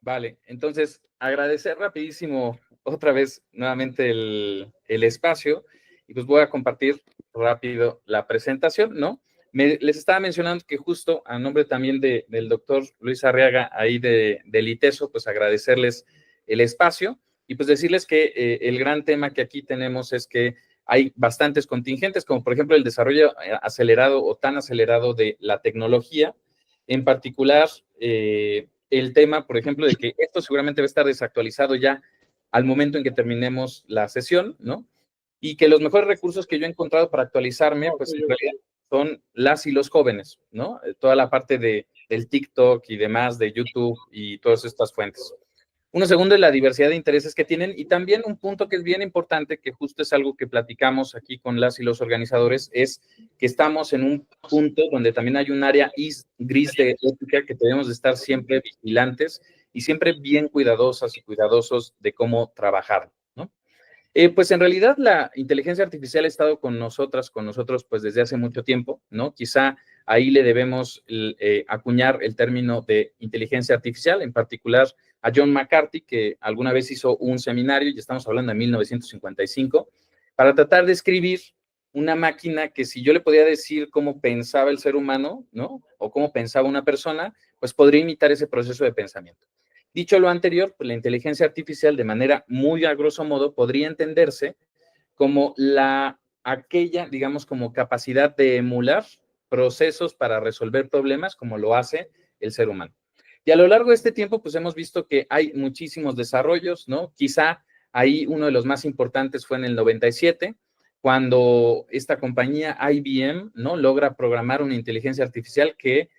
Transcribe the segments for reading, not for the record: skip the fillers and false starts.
Vale, entonces agradecer rapidísimo otra vez nuevamente el espacio y pues voy a compartir rápido la presentación, ¿no? Les estaba mencionando que justo a nombre también del doctor Luis Arriaga, ahí del ITESO, pues agradecerles el espacio y pues decirles que el gran tema que aquí tenemos es que hay bastantes contingentes, como por ejemplo el desarrollo acelerado o tan acelerado de la tecnología, en particular el tema, por ejemplo, de que esto seguramente va a estar desactualizado ya al momento en que terminemos la sesión, ¿no? Y que los mejores recursos que yo he encontrado para actualizarme, pues en realidad son las y los jóvenes, ¿no? Toda la parte del TikTok y demás, de YouTube y todas estas fuentes. Uno segundo es la diversidad de intereses que tienen y también un punto que es bien importante, que justo es algo que platicamos aquí con las y los organizadores, es que estamos en un punto donde también hay un área gris de ética que debemos de estar siempre vigilantes y siempre bien cuidadosas y cuidadosos de cómo trabajar, ¿no? Pues en realidad la inteligencia artificial ha estado con nosotros, pues desde hace mucho tiempo, ¿no? Quizá ahí le debemos acuñar el término de inteligencia artificial, en particular a John McCarthy, que alguna vez hizo un seminario, y estamos hablando de 1955, para tratar de escribir una máquina que si yo le podía decir cómo pensaba el ser humano, ¿no? O cómo pensaba una persona, pues podría imitar ese proceso de pensamiento. Dicho lo anterior, pues la inteligencia artificial de manera muy a grosso modo podría entenderse como aquella, digamos, como capacidad de emular procesos para resolver problemas como lo hace el ser humano. Y a lo largo de este tiempo, pues hemos visto que hay muchísimos desarrollos, ¿no? Quizá ahí uno de los más importantes fue en el 97, cuando esta compañía IBM, ¿no? Logra programar una inteligencia artificial que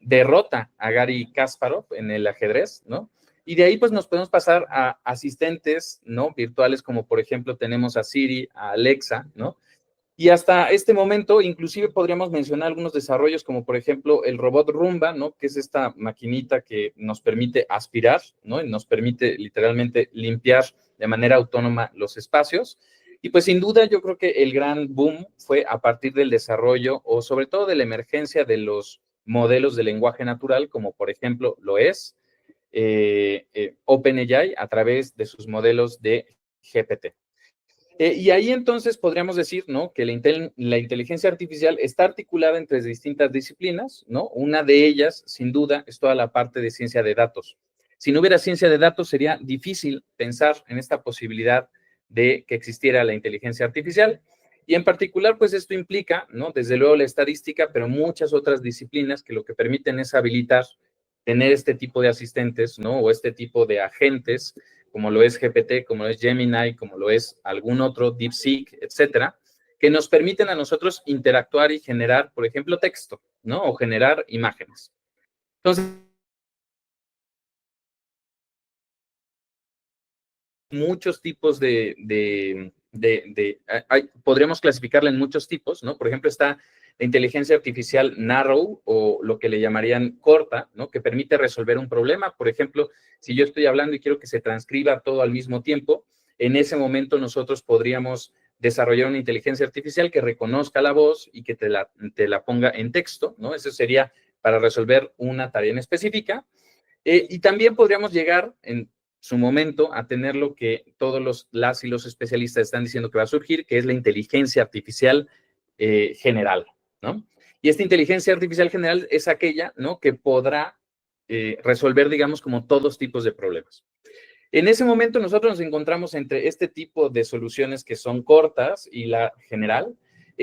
derrota a Gary Kasparov en el ajedrez, ¿no? Y de ahí pues nos podemos pasar a asistentes, ¿no? Virtuales como por ejemplo tenemos a Siri, a Alexa, ¿no? Y hasta este momento, inclusive podríamos mencionar algunos desarrollos como por ejemplo el robot Roomba, ¿no? Que es esta maquinita que nos permite aspirar, ¿no? Y nos permite literalmente limpiar de manera autónoma los espacios. Y pues sin duda yo creo que el gran boom fue a partir del desarrollo o sobre todo de la emergencia de los modelos de lenguaje natural, como por ejemplo lo es OpenAI a través de sus modelos de GPT. Y ahí entonces podríamos decir, ¿no? Que la inteligencia artificial está articulada entre distintas disciplinas, ¿no? Una de ellas, sin duda, es toda la parte de ciencia de datos. Si no hubiera ciencia de datos, sería difícil pensar en esta posibilidad de que existiera la inteligencia artificial. Y en particular, pues esto implica, ¿no? Desde luego la estadística, pero muchas otras disciplinas que lo que permiten es habilitar tener este tipo de asistentes, ¿no? O este tipo de agentes, como lo es GPT, como lo es Gemini, como lo es algún otro, DeepSeek, etcétera, que nos permiten a nosotros interactuar y generar, por ejemplo, texto, ¿no? O generar imágenes. Entonces, muchos tipos podríamos clasificarla en muchos tipos, ¿no? Por ejemplo, está la inteligencia artificial narrow o lo que le llamarían corta, ¿no? Que permite resolver un problema. Por ejemplo, si yo estoy hablando y quiero que se transcriba todo al mismo tiempo, en ese momento nosotros podríamos desarrollar una inteligencia artificial que reconozca la voz y que te la ponga en texto, ¿no? Eso sería para resolver una tarea en específica. Y también podríamos llegar en su momento a tener lo que todos las y los especialistas están diciendo que va a surgir, que es la inteligencia artificial general, ¿no? Y esta inteligencia artificial general es aquella, ¿no? Que podrá resolver, digamos, como todos tipos de problemas. En ese momento nosotros nos encontramos entre este tipo de soluciones que son cortas y la general.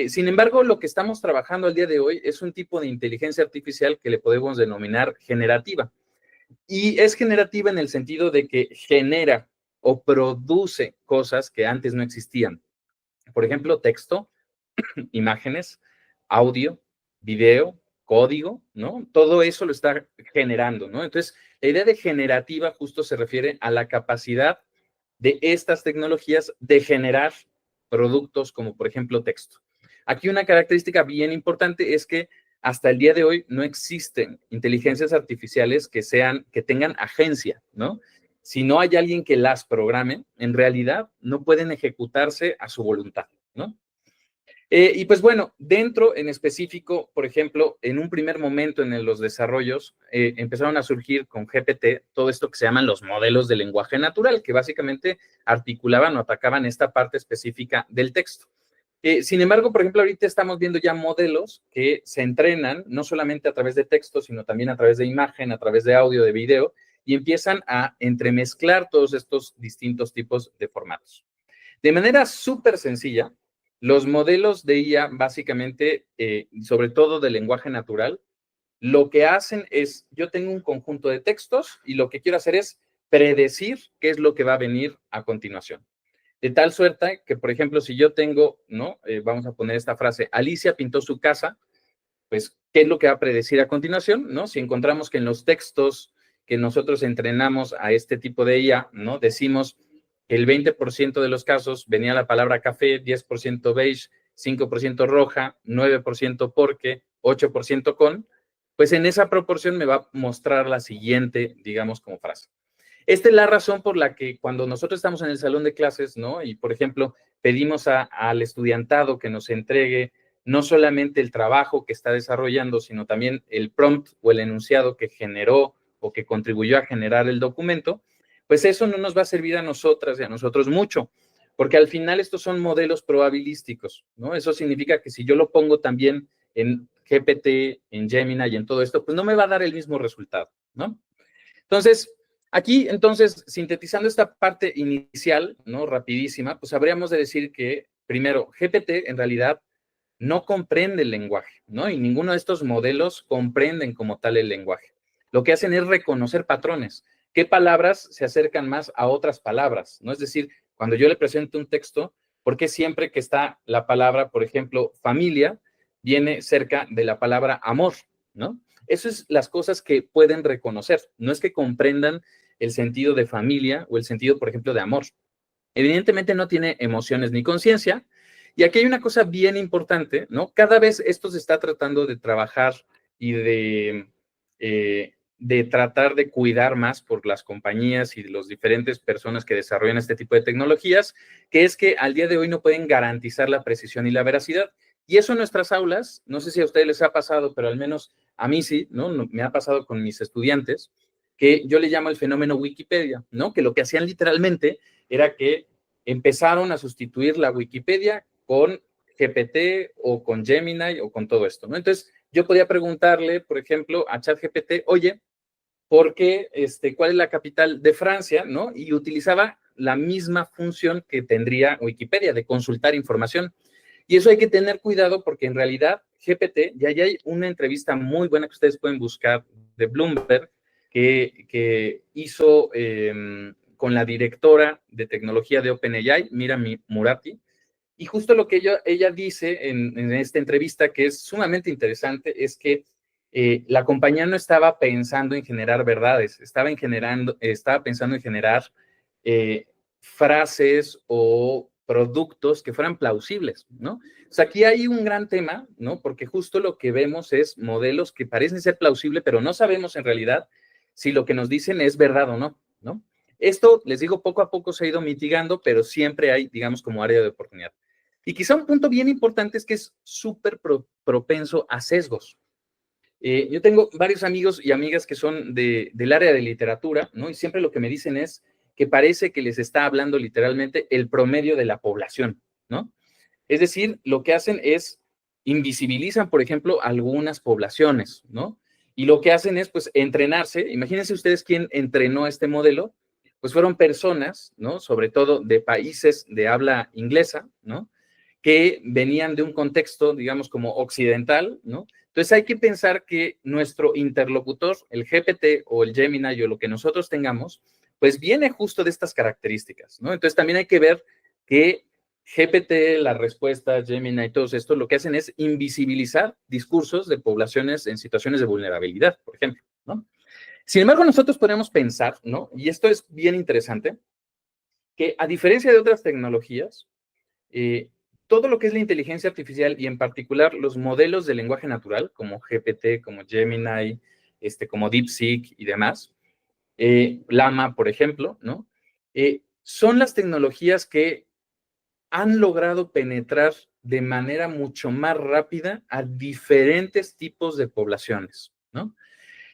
Sin embargo, lo que estamos trabajando el día de hoy es un tipo de inteligencia artificial que le podemos denominar generativa. Y es generativa en el sentido de que genera o produce cosas que antes no existían. Por ejemplo, texto, imágenes, audio, video, código, ¿no? Todo eso lo está generando, ¿no? Entonces, la idea de generativa justo se refiere a la capacidad de estas tecnologías de generar productos como, por ejemplo, texto. Aquí una característica bien importante es que hasta el día de hoy no existen inteligencias artificiales que tengan agencia, ¿no? Si no hay alguien que las programe, en realidad no pueden ejecutarse a su voluntad, ¿no? Y pues bueno, dentro en específico, por ejemplo, en un primer momento en los desarrollos, empezaron a surgir con GPT todo esto que se llaman los modelos de lenguaje natural, que básicamente articulaban o atacaban esta parte específica del texto. Sin embargo, por ejemplo, ahorita estamos viendo ya modelos que se entrenan no solamente a través de texto, sino también a través de imagen, a través de audio, de video, y empiezan a entremezclar todos estos distintos tipos de formatos. De manera súper sencilla, los modelos de IA, básicamente, sobre todo de lenguaje natural, lo que hacen es, yo tengo un conjunto de textos y lo que quiero hacer es predecir qué es lo que va a venir a continuación. De tal suerte que, por ejemplo, si yo tengo, ¿no? Vamos a poner esta frase, Alicia pintó su casa, pues, ¿qué es lo que va a predecir a continuación, ¿no? Si encontramos que en los textos que nosotros entrenamos a este tipo de IA, ¿no? Decimos que el 20% de los casos venía la palabra café, 10% beige, 5% roja, 9% porque, 8% con, pues en esa proporción me va a mostrar la siguiente, digamos, como frase. Esta es la razón por la que cuando nosotros estamos en el salón de clases, ¿no? Y, por ejemplo, pedimos al estudiantado que nos entregue no solamente el trabajo que está desarrollando, sino también el prompt o el enunciado que generó o que contribuyó a generar el documento, pues eso no nos va a servir a nosotras y a nosotros mucho, porque al final estos son modelos probabilísticos, ¿no? Eso significa que si yo lo pongo también en GPT, en Gemini y en todo esto, pues no me va a dar el mismo resultado, ¿no? Entonces, aquí, entonces, sintetizando esta parte inicial, ¿no? Rapidísima, pues habríamos de decir que, primero, GPT en realidad no comprende el lenguaje, ¿no? Y ninguno de estos modelos comprenden como tal el lenguaje. Lo que hacen es reconocer patrones. ¿Qué palabras se acercan más a otras palabras? ¿No? Es decir, cuando yo le presento un texto, ¿por qué siempre que está la palabra, por ejemplo, familia, viene cerca de la palabra amor? ¿No? Eso es las cosas que pueden reconocer. No es que comprendan el sentido de familia o el sentido, por ejemplo, de amor. Evidentemente no tiene emociones ni conciencia. Y aquí hay una cosa bien importante, ¿no? Cada vez esto se está tratando de trabajar y de tratar de cuidar más por las compañías y las diferentes personas que desarrollan este tipo de tecnologías, que es que al día de hoy no pueden garantizar la precisión y la veracidad. Y eso en nuestras aulas, no sé si a ustedes les ha pasado, pero al menos a mí sí, ¿no? Me ha pasado con mis estudiantes, que yo le llamo el fenómeno Wikipedia, ¿no? Que lo que hacían literalmente era que empezaron a sustituir la Wikipedia con GPT o con Gemini o con todo esto, ¿no? Entonces, yo podía preguntarle, por ejemplo, a ChatGPT, oye, ¿por qué, cuál es la capital de Francia, ¿no? Y utilizaba la misma función que tendría Wikipedia de consultar información. Y eso hay que tener cuidado porque en realidad GPT, ya hay una entrevista muy buena que ustedes pueden buscar de Bloomberg que hizo con la directora de tecnología de OpenAI, Mira Murati, y justo lo que ella dice en esta entrevista, que es sumamente interesante, es que la compañía no estaba pensando en generar verdades, estaba pensando en generar frases o productos que fueran plausibles, ¿no? O sea, aquí hay un gran tema, ¿no? Porque justo lo que vemos es modelos que parecen ser plausibles, pero no sabemos en realidad si lo que nos dicen es verdad o no, ¿no? Esto, les digo, poco a poco se ha ido mitigando, pero siempre hay, digamos, como área de oportunidad. Y quizá un punto bien importante es que es súper propenso a sesgos. Yo tengo varios amigos y amigas que son del área de literatura, ¿no? Y siempre lo que me dicen es que parece que les está hablando literalmente el promedio de la población, ¿no? Es decir, lo que hacen es invisibilizan, por ejemplo, algunas poblaciones, ¿no? Y lo que hacen es, pues, entrenarse. Imagínense ustedes quién entrenó este modelo. Pues fueron personas, ¿no? Sobre todo de países de habla inglesa, ¿no? Que venían de un contexto, digamos, como occidental, ¿no? Entonces hay que pensar que nuestro interlocutor, el GPT o el Gemini o lo que nosotros tengamos, pues viene justo de estas características, ¿no? Entonces también hay que ver que GPT, la respuesta, Gemini y todo esto, lo que hacen es invisibilizar discursos de poblaciones en situaciones de vulnerabilidad, por ejemplo, ¿no? Sin embargo, nosotros podemos pensar, ¿no? Y esto es bien interesante, que a diferencia de otras tecnologías, eh, todo lo que es la inteligencia artificial y en particular los modelos de lenguaje natural, como GPT, como Gemini, como DeepSeek y demás, Llama, por ejemplo, ¿no? Son las tecnologías que han logrado penetrar de manera mucho más rápida a diferentes tipos de poblaciones, ¿no?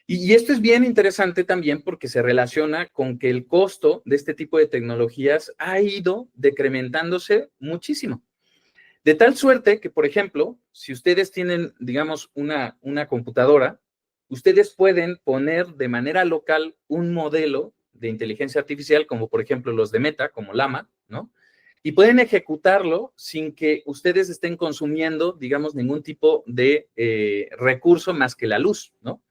Y esto es bien interesante también porque se relaciona con que el costo de este tipo de tecnologías ha ido decrementándose muchísimo. De tal suerte que, por ejemplo, si ustedes tienen, digamos, una computadora, ustedes pueden poner de manera local un modelo de inteligencia artificial, como por ejemplo los de Meta, como Llama, ¿no? Y pueden ejecutarlo sin que ustedes estén consumiendo, digamos, ningún tipo de recurso más que la luz, ¿no?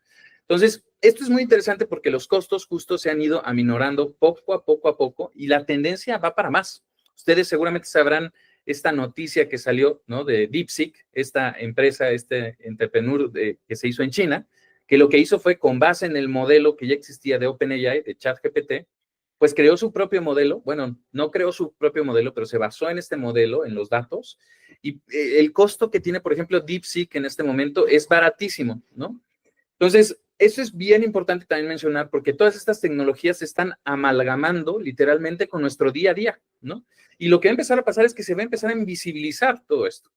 Entonces, esto es muy interesante porque los costos justo se han ido aminorando poco a poco y la tendencia va para más. Ustedes seguramente sabrán esta noticia que salió, ¿no? De DeepSeek, esta empresa, este entrepreneur que se hizo en China, que lo que hizo fue con base en el modelo que ya existía de OpenAI, de ChatGPT, pues creó su propio modelo. Bueno, no creó su propio modelo, pero se basó en este modelo, en los datos. Y el costo que tiene, por ejemplo, DeepSeek en este momento es baratísimo, ¿no? Entonces, eso es bien importante también mencionar porque todas estas tecnologías se están amalgamando literalmente con nuestro día a día, ¿no? Y lo que va a empezar a pasar es que se va a empezar a invisibilizar todo esto.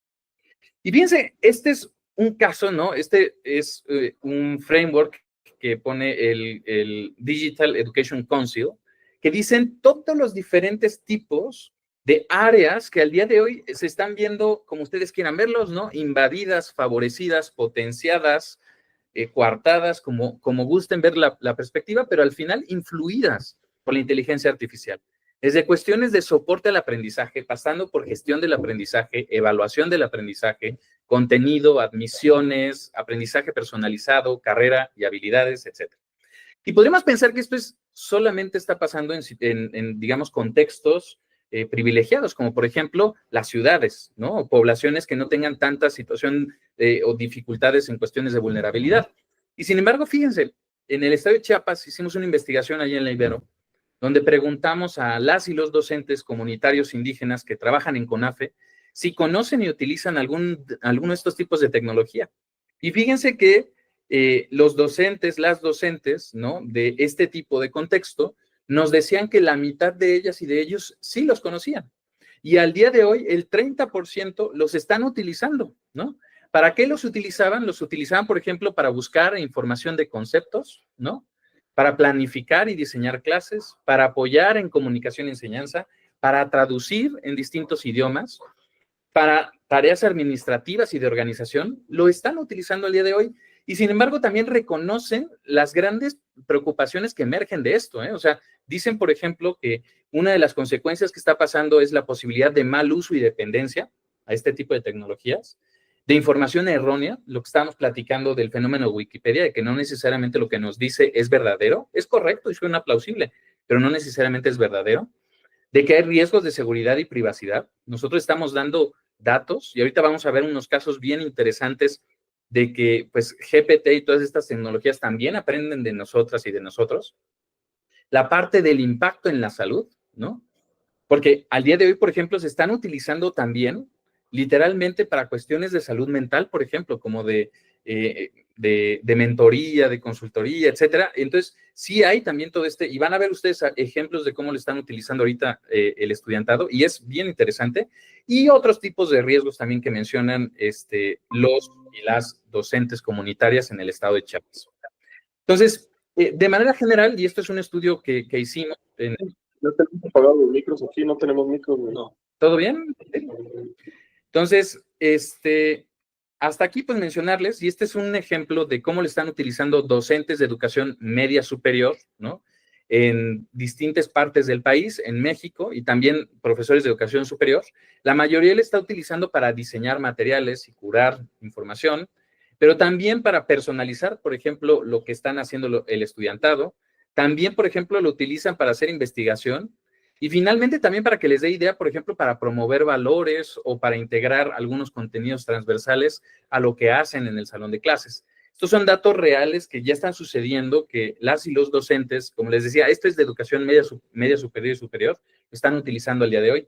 Y fíjense, este es un caso, ¿no? Este es un framework que pone el Digital Education Council, que dicen todos los diferentes tipos de áreas que al día de hoy se están viendo, como ustedes quieran verlos, ¿no? Invadidas, favorecidas, potenciadas, coartadas, como gusten ver la perspectiva, pero al final influidas por la inteligencia artificial. Desde cuestiones de soporte al aprendizaje, pasando por gestión del aprendizaje, evaluación del aprendizaje, contenido, admisiones, aprendizaje personalizado, carrera y habilidades, etc. Y podríamos pensar que esto solamente está pasando en digamos, contextos privilegiados, como por ejemplo las ciudades, ¿no? O poblaciones que no tengan tanta situación o dificultades en cuestiones de vulnerabilidad. Y sin embargo, fíjense, en el estado de Chiapas hicimos una investigación allí en la Ibero, donde preguntamos a las y los docentes comunitarios indígenas que trabajan en CONAFE si conocen y utilizan alguno de estos tipos de tecnología. Y fíjense que los docentes, las docentes, ¿no? De este tipo de contexto, nos decían que la mitad de ellas y de ellos sí los conocían. Y al día de hoy, el 30% los están utilizando, ¿no? ¿Para qué los utilizaban? Los utilizaban, por ejemplo, para buscar información de conceptos, ¿no? Para planificar y diseñar clases, para apoyar en comunicación y enseñanza, para traducir en distintos idiomas, para tareas administrativas y de organización, lo están utilizando el día de hoy. Y sin embargo, también reconocen las grandes preocupaciones que emergen de esto, ¿eh? O sea, dicen, por ejemplo, que una de las consecuencias que está pasando es la posibilidad de mal uso y dependencia a este tipo de tecnologías, de información errónea, lo que estábamos platicando del fenómeno de Wikipedia, de que no necesariamente lo que nos dice es verdadero, es correcto y suena plausible, pero no necesariamente es verdadero, de que hay riesgos de seguridad y privacidad. Nosotros estamos dando datos y ahorita vamos a ver unos casos bien interesantes de que pues GPT y todas estas tecnologías también aprenden de nosotras y de nosotros. La parte del impacto en la salud, ¿no? Porque al día de hoy, por ejemplo, se están utilizando también literalmente para cuestiones de salud mental, por ejemplo, como de mentoría, de consultoría, etcétera. Entonces, sí hay también todo y van a ver ustedes ejemplos de cómo lo están utilizando ahorita el estudiantado, y es bien interesante. Y otros tipos de riesgos también que mencionan los y las docentes comunitarias en el estado de Chiapas. Entonces, de manera general, y esto es un estudio que hicimos en... No tenemos apagados los micros aquí, no tenemos micros. No. ¿Todo bien? Entonces, hasta aquí pues mencionarles, y este es un ejemplo de cómo le están utilizando docentes de educación media superior, ¿no? En distintas partes del país, en México, y también profesores de educación superior. La mayoría le está utilizando para diseñar materiales y curar información, pero también para personalizar, por ejemplo, lo que están haciendo el estudiantado. También, por ejemplo, lo utilizan para hacer investigación. Y finalmente también para que les dé idea, por ejemplo, para promover valores o para integrar algunos contenidos transversales a lo que hacen en el salón de clases. Estos son datos reales que ya están sucediendo, que las y los docentes, como les decía, esto es de educación media superior y superior, lo están utilizando el día de hoy.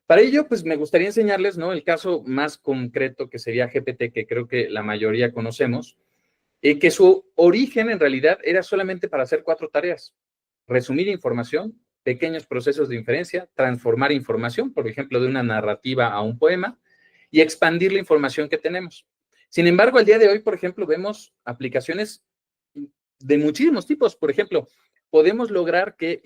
Para ello, pues me gustaría enseñarles, ¿no? El caso más concreto que sería GPT, que creo que la mayoría conocemos, que su origen en realidad era solamente para hacer 4 tareas: resumir información, pequeños procesos de inferencia, transformar información, por ejemplo, de una narrativa a un poema, y expandir la información que tenemos. Sin embargo, al día de hoy, por ejemplo, vemos aplicaciones de muchísimos tipos. Por ejemplo, podemos lograr que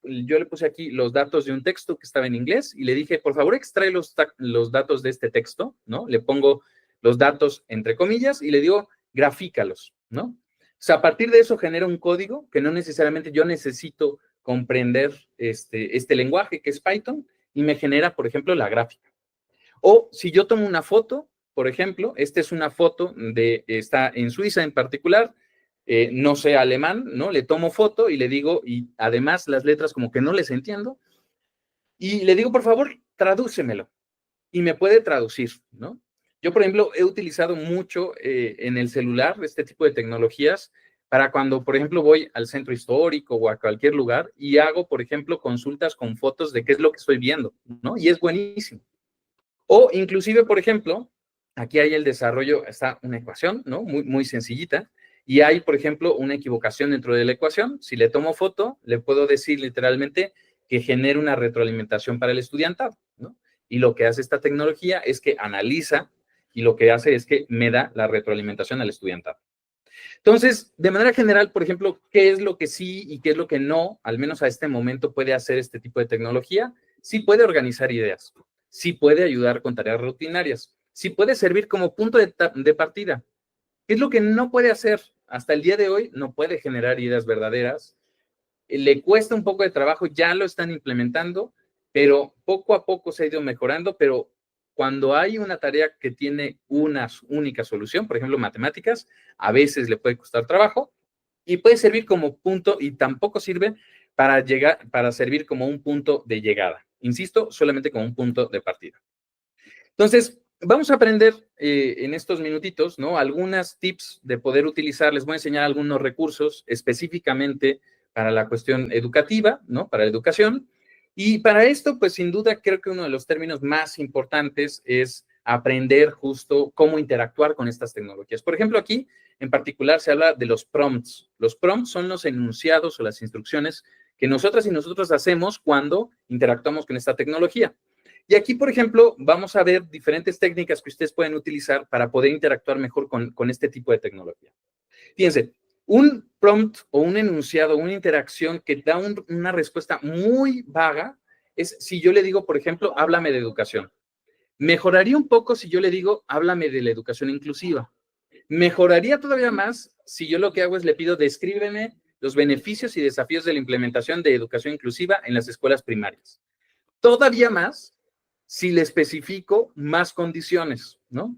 yo le puse aquí los datos de un texto que estaba en inglés y le dije, por favor, extrae los datos de este texto, ¿no? Le pongo los datos entre comillas y le digo, grafícalos, ¿no? O sea, a partir de eso genera un código que no necesariamente yo necesito comprender este lenguaje que es Python y me genera, por ejemplo, la gráfica. O si yo tomo una foto, por ejemplo, esta es una foto está en Suiza en particular, no sé alemán, ¿no? Le tomo foto y le digo, y además las letras como que no les entiendo, y le digo, por favor, tradúcemelo. Y me puede traducir, ¿no? Yo, por ejemplo, he utilizado mucho en el celular este tipo de tecnologías para cuando, por ejemplo, voy al centro histórico o a cualquier lugar y hago, por ejemplo, consultas con fotos de qué es lo que estoy viendo, ¿no? Y es buenísimo. O inclusive, por ejemplo, aquí hay el desarrollo, está una ecuación, ¿no? Muy, muy sencillita. Y hay, por ejemplo, una equivocación dentro de la ecuación. Si le tomo foto, le puedo decir literalmente que genere una retroalimentación para el estudiantado, ¿no? Y lo que hace esta tecnología es que analiza y lo que hace es que me da la retroalimentación al estudiantado. Entonces, de manera general, por ejemplo, ¿qué es lo que sí y qué es lo que no, al menos a este momento, puede hacer este tipo de tecnología? Sí puede organizar ideas, sí puede ayudar con tareas rutinarias, sí puede servir como punto de partida. ¿Qué es lo que no puede hacer? Hasta el día de hoy no puede generar ideas verdaderas. Le cuesta un poco de trabajo, ya lo están implementando, pero poco a poco se ha ido mejorando, pero cuando hay una tarea que tiene una única solución, por ejemplo, matemáticas, a veces le puede costar trabajo y puede servir como punto y tampoco sirve para servir como un punto de llegada. Insisto, solamente como un punto de partida. Entonces, vamos a aprender en estos minutitos, ¿no? Algunas tips de poder utilizar. Les voy a enseñar algunos recursos específicamente para la cuestión educativa, ¿no? Para la educación. Y para esto, pues sin duda, creo que uno de los términos más importantes es aprender justo cómo interactuar con estas tecnologías. Por ejemplo, aquí en particular se habla de los prompts. Los prompts son los enunciados o las instrucciones que nosotras y nosotros hacemos cuando interactuamos con esta tecnología. Y aquí, por ejemplo, vamos a ver diferentes técnicas que ustedes pueden utilizar para poder interactuar mejor con este tipo de tecnología. Fíjense, un prompt o un enunciado, una interacción que da una respuesta muy vaga es si yo le digo, por ejemplo, háblame de educación. Mejoraría un poco si yo le digo, háblame de la educación inclusiva. Mejoraría todavía más si yo lo que hago es le pido, descríbeme los beneficios y desafíos de la implementación de educación inclusiva en las escuelas primarias. Todavía más si le especifico más condiciones, ¿no?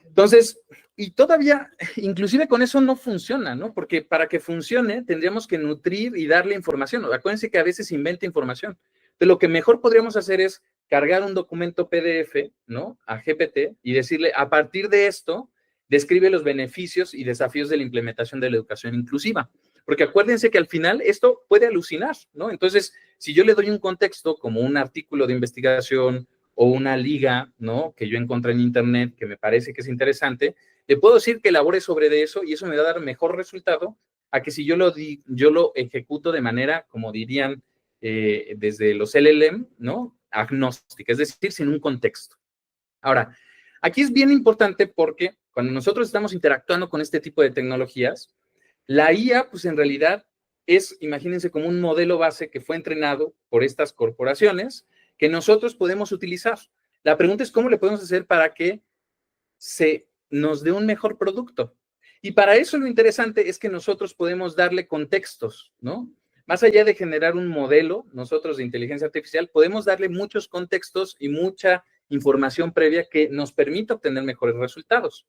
Entonces, y todavía, inclusive con eso no funciona, ¿no? Porque para que funcione tendríamos que nutrir y darle información. Acuérdense que a veces inventa información. Entonces, lo que mejor podríamos hacer es cargar un documento PDF, ¿no? A GPT y decirle, a partir de esto, describe los beneficios y desafíos de la implementación de la educación inclusiva. Porque acuérdense que al final esto puede alucinar, ¿no? Entonces, si yo le doy un contexto como un artículo de investigación o una liga, ¿no? Que yo encontré en internet que me parece que es interesante, le puedo decir que elabore sobre de eso y eso me va a dar mejor resultado a que si yo lo ejecuto de manera, como dirían desde los LLM, ¿no? Agnóstica, es decir, sin un contexto. Ahora, aquí es bien importante porque cuando nosotros estamos interactuando con este tipo de tecnologías, la IA, pues en realidad es, imagínense, como un modelo base que fue entrenado por estas corporaciones que nosotros podemos utilizar. La pregunta es cómo le podemos hacer para que se nos dé un mejor producto. Y para eso lo interesante es que nosotros podemos darle contextos, ¿no? Más allá de generar un modelo, nosotros de inteligencia artificial, podemos darle muchos contextos y mucha información previa que nos permita obtener mejores resultados.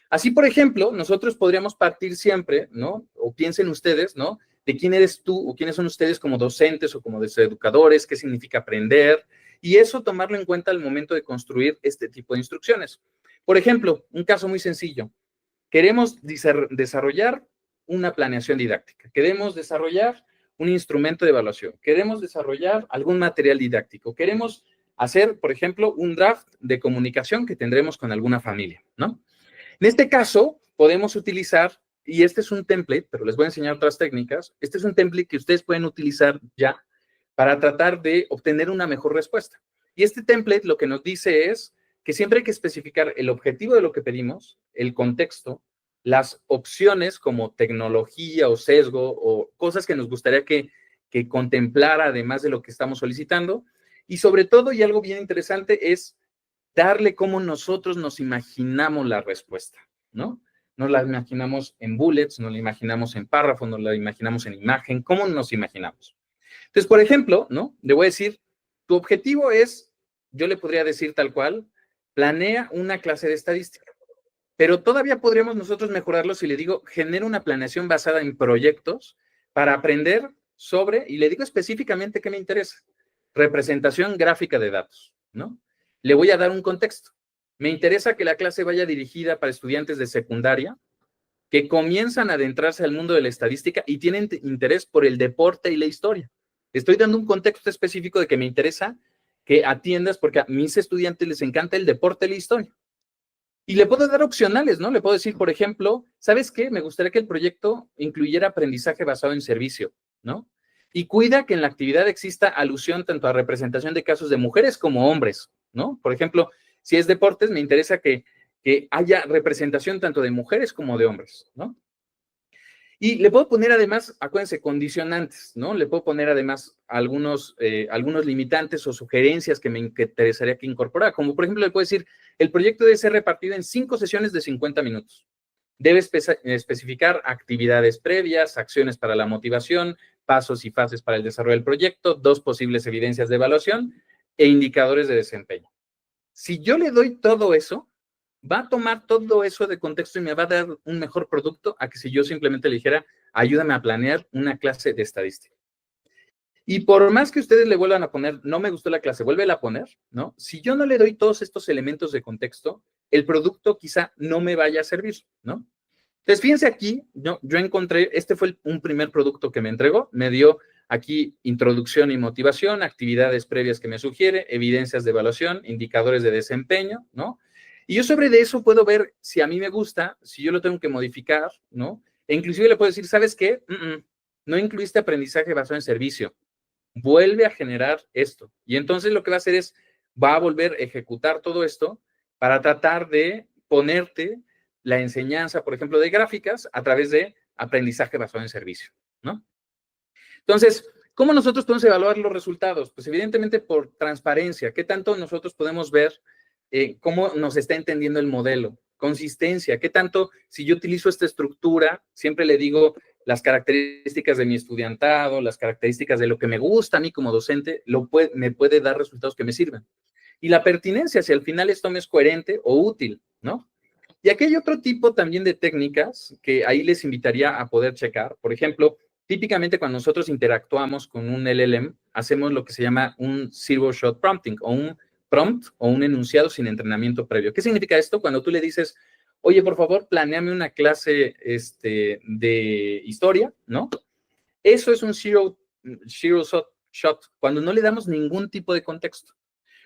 Así, por ejemplo, nosotros podríamos partir siempre, ¿no? O piensen ustedes, ¿no? De quién eres tú o quiénes son ustedes como docentes o como educadores, qué significa aprender, y eso tomarlo en cuenta al momento de construir este tipo de instrucciones. Por ejemplo, un caso muy sencillo. Queremos desarrollar una planeación didáctica, queremos desarrollar un instrumento de evaluación, queremos desarrollar algún material didáctico, queremos hacer, por ejemplo, un draft de comunicación que tendremos con alguna familia, ¿no? En este caso, podemos utilizar, y este es un template, pero les voy a enseñar otras técnicas, este es un template que ustedes pueden utilizar ya para tratar de obtener una mejor respuesta. Y este template lo que nos dice es que siempre hay que especificar el objetivo de lo que pedimos, el contexto, las opciones como tecnología o sesgo o cosas que nos gustaría que contemplara además de lo que estamos solicitando. Y sobre todo, y algo bien interesante, es darle cómo nosotros nos imaginamos la respuesta, ¿no? Nos la imaginamos en bullets, nos la imaginamos en párrafos, nos la imaginamos en imagen, ¿cómo nos imaginamos? Entonces, por ejemplo, ¿no? Le voy a decir, tu objetivo es, yo le podría decir tal cual, planea una clase de estadística, pero todavía podríamos nosotros mejorarlo si le digo, genera una planeación basada en proyectos para aprender sobre, y le digo específicamente qué me interesa, representación gráfica de datos, ¿no? Le voy a dar un contexto. Me interesa que la clase vaya dirigida para estudiantes de secundaria que comienzan a adentrarse al mundo de la estadística y tienen interés por el deporte y la historia. Estoy dando un contexto específico de que me interesa que atiendas porque a mis estudiantes les encanta el deporte y la historia. Y le puedo dar opcionales, ¿no? Le puedo decir, por ejemplo, ¿sabes qué? Me gustaría que el proyecto incluyera aprendizaje basado en servicio, ¿no? Y cuida que en la actividad exista alusión tanto a representación de casos de mujeres como hombres, ¿no? Por ejemplo, si es deportes, me interesa que haya representación tanto de mujeres como de hombres, ¿no? Y le puedo poner además, acuérdense, condicionantes, ¿no? Le puedo poner además algunos limitantes o sugerencias que me interesaría que incorporara, como por ejemplo le puedo decir, el proyecto debe ser repartido en 5 sesiones de 50 minutos. Debe especificar actividades previas, acciones para la motivación, pasos y fases para el desarrollo del proyecto, 2 posibles evidencias de evaluación e indicadores de desempeño. Si yo le doy todo eso, va a tomar todo eso de contexto y me va a dar un mejor producto a que si yo simplemente le dijera, ayúdame a planear una clase de estadística. Y por más que ustedes le vuelvan a poner, no me gustó la clase, vuélvela a poner, ¿no? Si yo no le doy todos estos elementos de contexto, el producto quizá no me vaya a servir, ¿no? Entonces, fíjense aquí, yo encontré, este fue un primer producto que me entregó, me dio aquí introducción y motivación, actividades previas que me sugiere, evidencias de evaluación, indicadores de desempeño, ¿no? Y yo sobre de eso puedo ver si a mí me gusta, si yo lo tengo que modificar, ¿no? E inclusive le puedo decir, ¿sabes qué? No incluiste aprendizaje basado en servicio. Vuelve a generar esto. Y entonces lo que va a hacer es, va a volver a ejecutar todo esto para tratar de ponerte la enseñanza, por ejemplo, de gráficas a través de aprendizaje basado en servicio, ¿no? Entonces, ¿cómo nosotros podemos evaluar los resultados? Pues evidentemente por transparencia. ¿Qué tanto nosotros podemos ver cómo nos está entendiendo el modelo? Consistencia. ¿Qué tanto, si yo utilizo esta estructura, siempre le digo las características de mi estudiantado, las características de lo que me gusta a mí como docente, me puede dar resultados que me sirvan? Y la pertinencia, si al final esto me es coherente o útil, ¿no? Y aquí hay otro tipo también de técnicas que ahí les invitaría a poder checar. Por ejemplo, típicamente cuando nosotros interactuamos con un LLM, hacemos lo que se llama un zero shot prompting o un prompt o un enunciado sin entrenamiento previo. ¿Qué significa esto? Cuando tú le dices, oye, por favor, planéame una clase de historia, ¿no? Eso es un zero shot, cuando no le damos ningún tipo de contexto.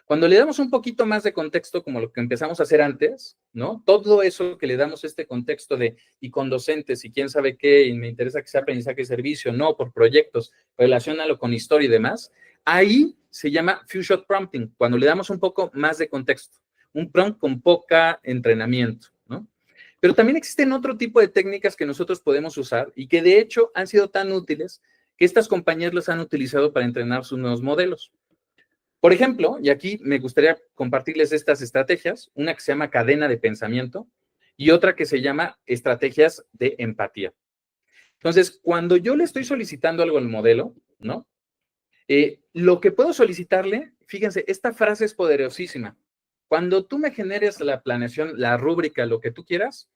Cuando le damos un poquito más de contexto, como lo que empezamos a hacer antes, ¿no? Todo eso que le damos este contexto de, y con docentes, y quién sabe qué, y me interesa que sea aprendizaje de servicio, no, por proyectos, relaciónalo con historia y demás, ahí se llama few shot prompting, cuando le damos un poco más de contexto, un prompt con poca entrenamiento, ¿no? Pero también existen otro tipo de técnicas que nosotros podemos usar y que de hecho han sido tan útiles que estas compañías los han utilizado para entrenar sus nuevos modelos. Por ejemplo, y aquí me gustaría compartirles estas estrategias, una que se llama cadena de pensamiento y otra que se llama estrategias de empatía. Entonces, cuando yo le estoy solicitando algo al modelo, ¿no? Lo que puedo solicitarle, fíjense, esta frase es poderosísima. Cuando tú me generes la planeación, la rúbrica, lo que tú quieras,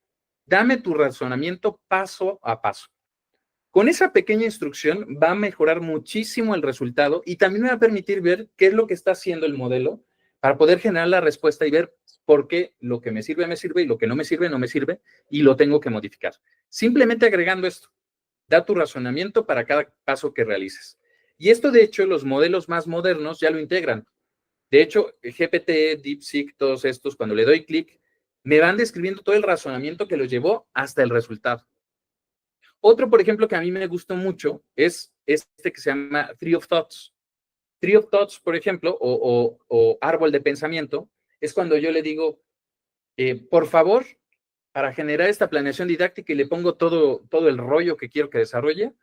dame tu razonamiento paso a paso. Con esa pequeña instrucción va a mejorar muchísimo el resultado y también me va a permitir ver qué es lo que está haciendo el modelo para poder generar la respuesta y ver por qué lo que me sirve y lo que no me sirve y lo tengo que modificar. Simplemente agregando esto, da tu razonamiento para cada paso que realices. Y esto, de hecho, los modelos más modernos ya lo integran. De hecho, GPT, DeepSeek, todos estos, cuando le doy clic, me van describiendo todo el razonamiento que los llevó hasta el resultado. Otro, por ejemplo, que a mí me gustó mucho es este que se llama Tree of Thoughts. Tree of Thoughts, por ejemplo, o árbol de pensamiento, es cuando yo le digo, por favor, para generar esta planeación didáctica y le pongo todo el rollo que quiero que desarrolle,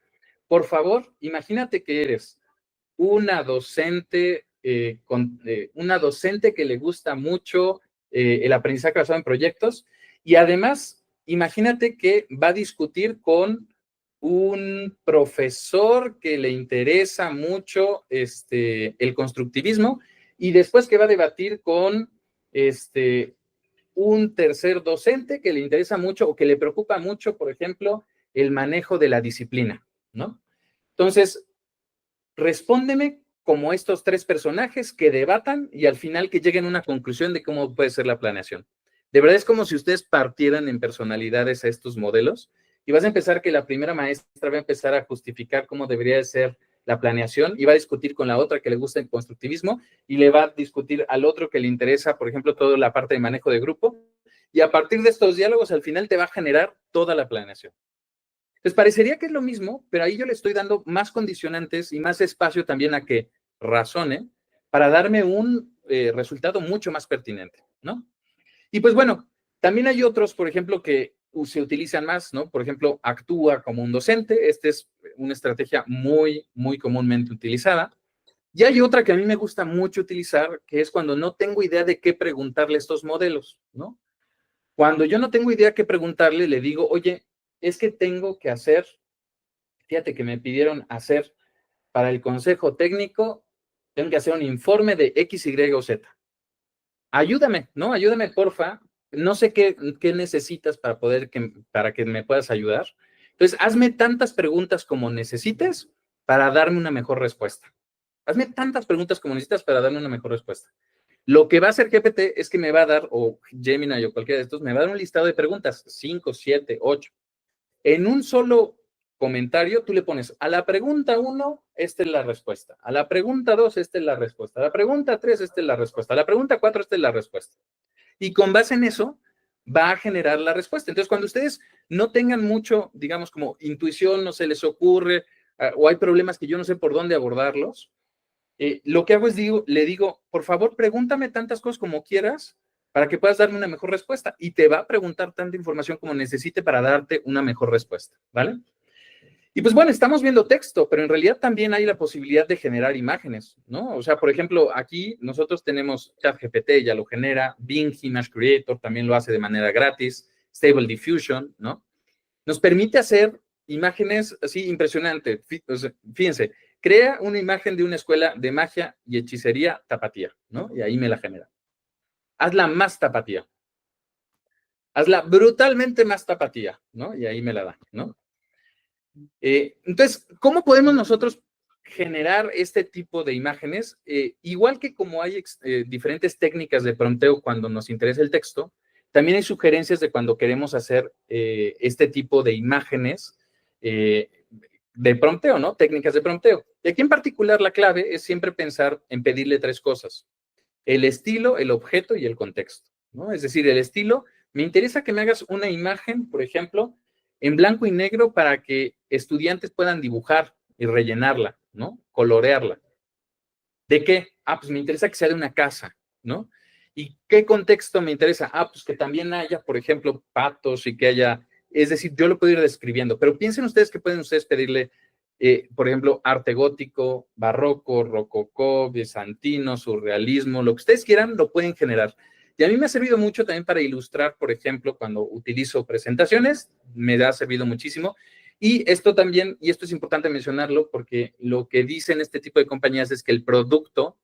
por favor, imagínate que eres una docente, una docente que le gusta mucho el aprendizaje basado en proyectos y además, imagínate que va a discutir con un profesor que le interesa mucho el constructivismo y después que va a debatir con un tercer docente que le interesa mucho o que le preocupa mucho, por ejemplo, el manejo de la disciplina, ¿no? Entonces, respóndeme como estos tres personajes que debatan y al final que lleguen a una conclusión de cómo puede ser la planeación. De verdad es como si ustedes partieran en personalidades a estos modelos y vas a empezar que la primera maestra va a empezar a justificar cómo debería de ser la planeación y va a discutir con la otra que le gusta el constructivismo y le va a discutir al otro que le interesa, por ejemplo, toda la parte de manejo de grupo y a partir de estos diálogos al final te va a generar toda la planeación. Entonces, parecería que es lo mismo, pero ahí yo le estoy dando más condicionantes y más espacio también a que razone para darme un resultado mucho más pertinente, ¿no? Y pues bueno, también hay otros, por ejemplo, que se utilizan más, ¿no? Por ejemplo, actúa como un docente. Esta es una estrategia muy, muy comúnmente utilizada. Y hay otra que a mí me gusta mucho utilizar, que es cuando no tengo idea de qué preguntarle a estos modelos, ¿no? Cuando yo no tengo idea qué preguntarle, le digo, oye, es que tengo que hacer, fíjate que me pidieron hacer para el consejo técnico, tengo que hacer un informe de X, Y o Z. Ayúdame, ¿no? Ayúdame, porfa. No sé qué necesitas para que me puedas ayudar. Entonces, hazme tantas preguntas como necesites para darme una mejor respuesta. Hazme tantas preguntas como necesitas para darme una mejor respuesta. Lo que va a hacer GPT es que me va a dar, o Gemini o cualquiera de estos, me va a dar un listado de preguntas, 5, 7, 8. En un solo comentario, tú le pones a la pregunta 1, esta es la respuesta. A la pregunta 2, esta es la respuesta. A la pregunta 3, esta es la respuesta. A la pregunta 4, esta es la respuesta. Y con base en eso, va a generar la respuesta. Entonces, cuando ustedes no tengan mucho, digamos, como intuición, no se les ocurre, o hay problemas que yo no sé por dónde abordarlos, lo que hago es le digo, por favor, pregúntame tantas cosas como quieras para que puedas darme una mejor respuesta. Y te va a preguntar tanta información como necesite para darte una mejor respuesta, ¿vale? Y pues bueno, estamos viendo texto, pero en realidad también hay la posibilidad de generar imágenes, ¿no? O sea, por ejemplo, aquí nosotros tenemos ChatGPT, ya lo genera, Bing Image Creator también lo hace de manera gratis, Stable Diffusion, ¿no? Nos permite hacer imágenes así impresionantes. Fíjense, crea una imagen de una escuela de magia y hechicería tapatía, ¿no? Y ahí me la genera. Hazla más tapatía. Hazla brutalmente más tapatía, ¿no? Y ahí me la da, ¿no? Entonces, ¿cómo podemos nosotros generar este tipo de imágenes? Igual que como hay diferentes técnicas de prompteo cuando nos interesa el texto, también hay sugerencias de cuando queremos hacer este tipo de imágenes de prompteo, ¿no? Técnicas de prompteo. Y aquí en particular la clave es siempre pensar en pedirle tres cosas: el estilo, el objeto y el contexto, ¿no? Es decir, el estilo, me interesa que me hagas una imagen, por ejemplo, en blanco y negro para que estudiantes puedan dibujar y rellenarla, ¿no? Colorearla. ¿De qué? Ah, pues me interesa que sea de una casa, ¿no? ¿Y qué contexto me interesa? Ah, pues que también haya, por ejemplo, patos y que haya, es decir, yo lo puedo ir describiendo, pero piensen ustedes que pueden ustedes pedirle, por ejemplo, arte gótico, barroco, rococó, bizantino, surrealismo, lo que ustedes quieran, lo pueden generar. Y a mí me ha servido mucho también para ilustrar, por ejemplo, cuando utilizo presentaciones, me ha servido muchísimo. Y esto también, y esto es importante mencionarlo, porque lo que dicen este tipo de compañías es que el producto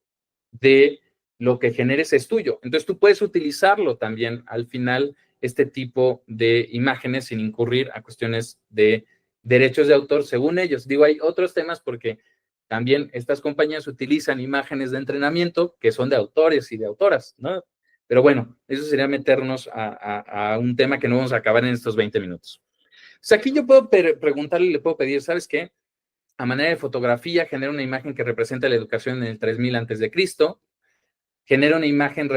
de lo que generes es tuyo. Entonces tú puedes utilizarlo también al final, este tipo de imágenes, sin incurrir a cuestiones de derechos de autor, según ellos. Digo, hay otros temas porque también estas compañías utilizan imágenes de entrenamiento que son de autores y de autoras, ¿no? Pero bueno, eso sería meternos a un tema que no vamos a acabar en estos 20 minutos. O sea, aquí yo puedo preguntarle, le puedo pedir, ¿sabes qué? A manera de fotografía, genera una imagen que representa la educación en el 3000 antes de Cristo, genera una imagen,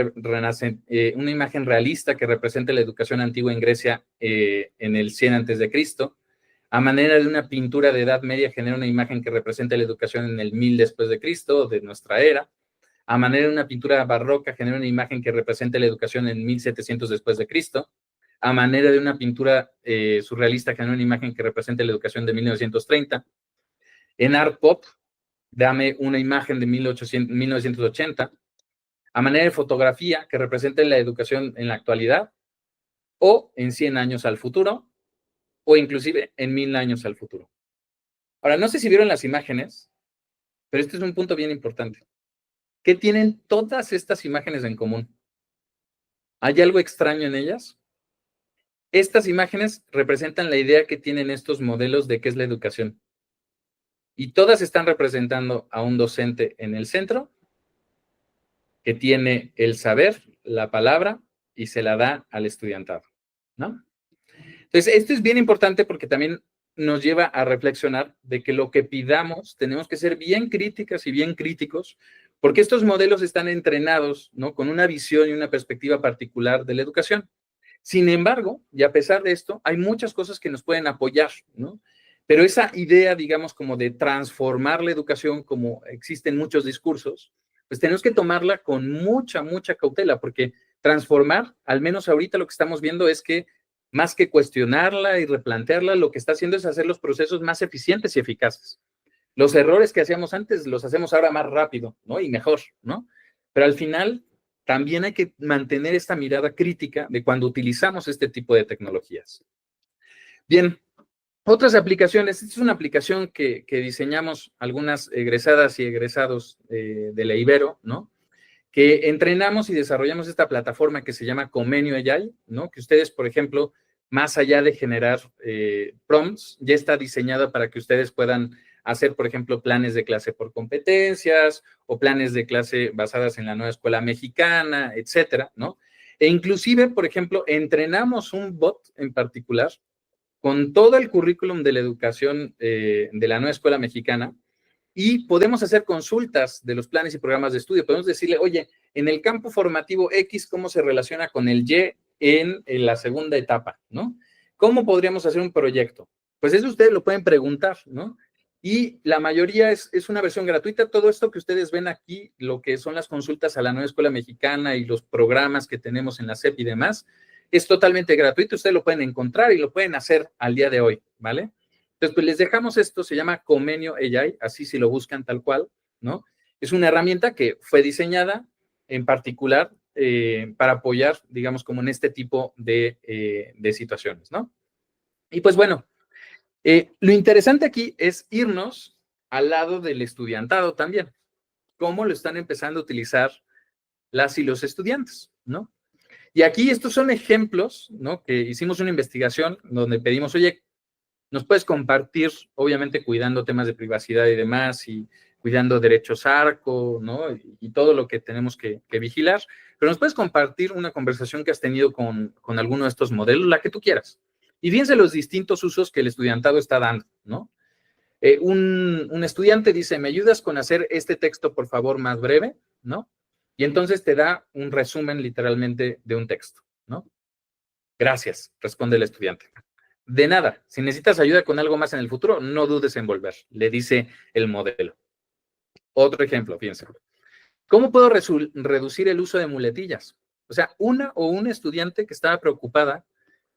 una imagen realista que represente la educación antigua en Grecia en el 100 antes de Cristo. A manera de una pintura de Edad Media, genera una imagen que representa la educación en el 1000 después de Cristo, de nuestra era. A manera de una pintura barroca, genera una imagen que representa la educación en 1700 después de Cristo. A manera de una pintura surrealista, genera una imagen que representa la educación de 1930. En Art Pop, dame una imagen de 1980. A manera de fotografía, que represente la educación en la actualidad, o en 100 años al futuro, o inclusive en 1000 años al futuro. Ahora, no sé si vieron las imágenes, pero este es un punto bien importante. ¿Qué tienen todas estas imágenes en común? ¿Hay algo extraño en ellas? Estas imágenes representan la idea que tienen estos modelos de qué es la educación. Y todas están representando a un docente en el centro que tiene el saber, la palabra, y se la da al estudiantado, ¿no? Entonces, esto es bien importante porque también nos lleva a reflexionar de que lo que pidamos tenemos que ser bien críticas y bien críticos, porque estos modelos están entrenados, ¿no?, con una visión y una perspectiva particular de la educación. Sin embargo, y a pesar de esto, hay muchas cosas que nos pueden apoyar, ¿no? Pero esa idea, digamos, como de transformar la educación, como existen muchos discursos, pues tenemos que tomarla con mucha cautela, porque transformar, al menos ahorita lo que estamos viendo es que más que cuestionarla y replantearla, lo que está haciendo es hacer los procesos más eficientes y eficaces. Los errores que hacíamos antes los hacemos ahora más rápido, ¿no? Y mejor, ¿no? Pero al final también hay que mantener esta mirada crítica de cuando utilizamos este tipo de tecnologías. Bien, otras aplicaciones. Esta es una aplicación que diseñamos algunas egresadas y egresados de la Ibero, ¿no? Que entrenamos y desarrollamos esta plataforma que se llama Comenio AI, ¿no? Que ustedes, por ejemplo, más allá de generar prompts, ya está diseñada para que ustedes puedan hacer, por ejemplo, planes de clase por competencias o planes de clase basadas en la nueva escuela mexicana, etcétera, ¿no? E inclusive, por ejemplo, entrenamos un bot en particular con todo el currículum de la educación de la nueva escuela mexicana y podemos hacer consultas de los planes y programas de estudio. Podemos decirle, oye, en el campo formativo X, ¿cómo se relaciona con el Y en la segunda etapa, ¿no? ¿Cómo podríamos hacer un proyecto? Pues eso ustedes lo pueden preguntar, ¿no? Y la mayoría es una versión gratuita. Todo esto que ustedes ven aquí, lo que son las consultas a la nueva escuela mexicana y los programas que tenemos en la SEP y demás, es totalmente gratuito. Ustedes lo pueden encontrar y lo pueden hacer al día de hoy, ¿vale? Entonces, pues les dejamos esto, se llama Comenio AI, así si lo buscan tal cual, ¿no? Es una herramienta que fue diseñada en particular para apoyar, digamos, como en este tipo de situaciones, ¿no? Y pues bueno, lo interesante aquí es irnos al lado del estudiantado también. ¿Cómo lo están empezando a utilizar las y los estudiantes, ¿no? Y aquí estos son ejemplos, ¿no? Que hicimos una investigación donde pedimos, oye, nos puedes compartir, obviamente cuidando temas de privacidad y demás, y cuidando derechos ARCO, ¿no? Y todo lo que tenemos que vigilar, pero nos puedes compartir una conversación que has tenido con alguno de estos modelos, la que tú quieras. Y fíjense los distintos usos que el estudiantado está dando, ¿no? Un estudiante dice, ¿me ayudas con hacer este texto, por favor, más breve? ¿No? Y entonces te da un resumen literalmente de un texto, ¿no? Gracias, responde el estudiante. De nada, si necesitas ayuda con algo más en el futuro, no dudes en volver, le dice el modelo. Otro ejemplo, fíjense. ¿Cómo puedo reducir el uso de muletillas? O sea, un estudiante que estaba preocupada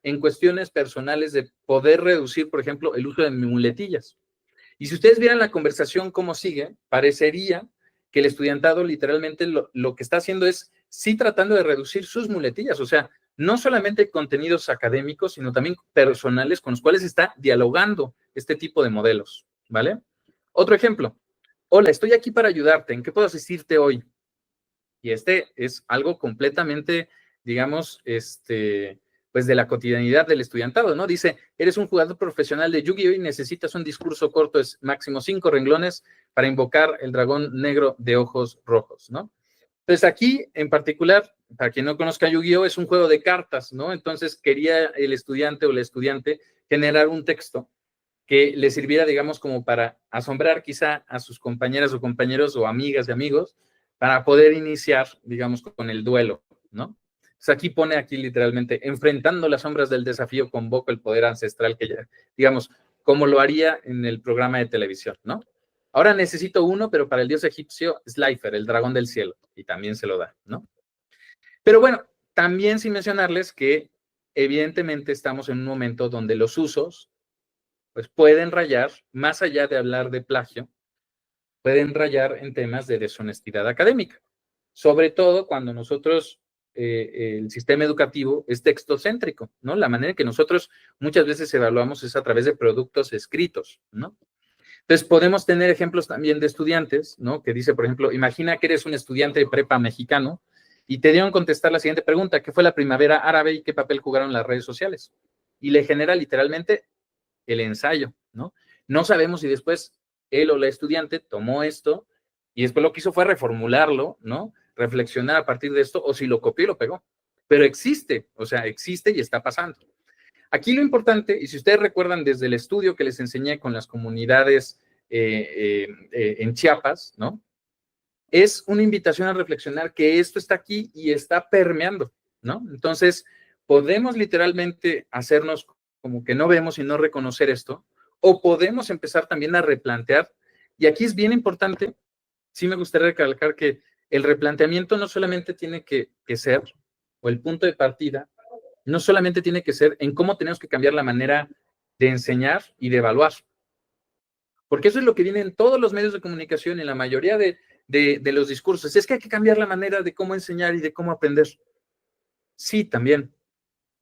en cuestiones personales de poder reducir, por ejemplo, el uso de muletillas. Y si ustedes vieran la conversación cómo sigue, parecería que el estudiantado literalmente lo que está haciendo es sí tratando de reducir sus muletillas, o sea, no solamente contenidos académicos, sino también personales con los cuales está dialogando este tipo de modelos, ¿vale? Otro ejemplo. Hola, estoy aquí para ayudarte. ¿En qué puedo asistirte hoy? Y este es algo completamente, digamos, pues de la cotidianidad del estudiantado, ¿no? Dice, eres un jugador profesional de Yu-Gi-Oh! Y necesitas un discurso corto, es máximo 5 renglones para invocar el dragón negro de ojos rojos, ¿no? Entonces aquí, en particular, para quien no conozca Yu-Gi-Oh! Es un juego de cartas, ¿no? Entonces quería el estudiante o la estudiante generar un texto que le sirviera, digamos, como para asombrar quizá a sus compañeras o compañeros o amigas y amigos para poder iniciar, digamos, con el duelo, ¿no? Entonces aquí pone aquí literalmente, enfrentando las sombras del desafío, convoco el poder ancestral que ya, digamos, como lo haría en el programa de televisión, ¿no? Ahora necesito uno, pero para el dios egipcio, Slifer, el dragón del cielo, y también se lo da, ¿no? Pero bueno, también sin mencionarles que evidentemente estamos en un momento donde los usos pues pueden rayar, más allá de hablar de plagio, pueden rayar en temas de deshonestidad académica, sobre todo cuando nosotros, el sistema educativo es textocéntrico, ¿no? La manera en que nosotros muchas veces evaluamos es a través de productos escritos, ¿no? Entonces, podemos tener ejemplos también de estudiantes, ¿no? Que dice, por ejemplo, imagina que eres un estudiante de prepa mexicano y te dieron contestar la siguiente pregunta: ¿qué fue la primavera árabe y qué papel jugaron las redes sociales? Y le genera literalmente el ensayo, ¿no? No sabemos si después él o la estudiante tomó esto y después lo que hizo fue reformularlo, ¿no? Reflexionar a partir de esto, o si lo copió y lo pegó. Pero existe, o sea, existe y está pasando. Aquí lo importante, y si ustedes recuerdan desde el estudio que les enseñé con las comunidades en Chiapas, ¿no? Es una invitación a reflexionar que esto está aquí y está permeando, ¿no? Entonces, podemos literalmente hacernos como que no vemos y no reconocer esto, o podemos empezar también a replantear, y aquí es bien importante, sí me gustaría recalcar que el replanteamiento no solamente tiene que ser, o el punto de partida, no solamente tiene que ser en cómo tenemos que cambiar la manera de enseñar y de evaluar, porque eso es lo que viene en todos los medios de comunicación, en la mayoría de los discursos, es que hay que cambiar la manera de cómo enseñar y de cómo aprender. Sí, también.